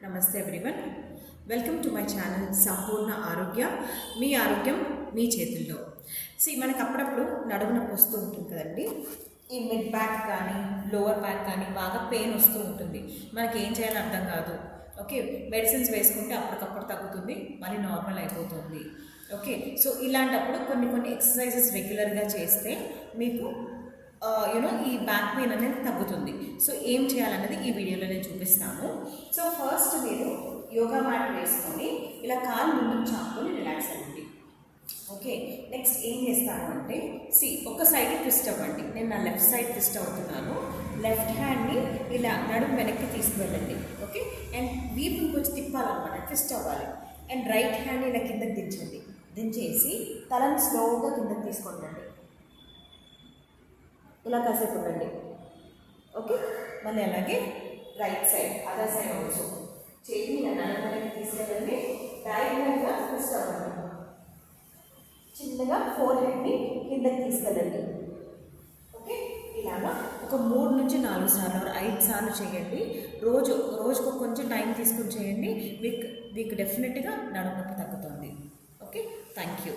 నమస్తే everyone, welcome to my channel సంపూర్ణ ఆరోగ్య. మీ ఆరోగ్యం మీ చేతుల్లో. మనకు అప్పుడప్పుడు నడుము నొప్పి వస్తూ ఉంటుంది కదండి. ఈ మిడ్ బ్యాక్ కానీ లోవర్ బ్యాక్ కానీ బాగా పెయిన్ వస్తూ ఉంటుంది. మనకి ఏం చేయాలో అర్థం కాదు. ఓకే, మెడిసిన్స్ వేసుకుంటే అప్పటికప్పుడు తగ్గుతుంది, మళ్ళీ నార్మల్ అయిపోతుంది. ఓకే, సో ఇలాంటప్పుడు కొన్ని ఎక్సర్సైజెస్ రెగ్యులర్గా చేస్తే మీకు ఈ బ్యాక్ పెయిన్ అనేది తగ్గుతుంది. సో ఏం చేయాలన్నది ఈ వీడియోలో నేను చూపిస్తాను. సో ఫస్ట్ మీరు యోగా మ్యాట్ వేసుకొని ఇలా కాలు ముందుకు చాపుకొని రిలాక్స్ అవ్వండి. ఓకే, నెక్స్ట్ ఏం చేస్తాను అంటే ఒక సైడ్ ట్విస్ట్ అవ్వండి. నేను నా లెఫ్ట్ సైడ్ ట్విస్ట్ అవుతున్నాను. లెఫ్ట్ హ్యాండ్ని ఇలా నడుము వెనక్కి తీసుకువెళ్ళండి. ఓకే, అండ్ వీపుని కొంచెం తిప్పాలన్నమాట, ట్విస్ట్ అవ్వాలి. అండ్ రైట్ హ్యాండ్ ఇలా కిందకి దించండి. దించేసి తలని స్లోగా కిందకి తీసుకోండి. ఇలా కాసేపు ఉండండి. ఓకే, మళ్ళీ అలాగే right side other side also చేతిని ఇలా నడవడానికి తీసుకెళ్ళండి. డైరెక్ట్గా ట్విస్ట్ అవ్వండి. చిన్నగా ఫోర్ హెడ్ని కిందకి తీసుకెళ్ళండి. ఓకే, ఇలాగా ఒక 3 నుంచి 4 సార్లు 5 సార్లు చేయండి. రోజుకు కొంచెం టైం తీసుకుని చేయండి. మీకు డెఫినెట్గా నడుము నొప్పి తగ్గుతుంది. Okay, thank you.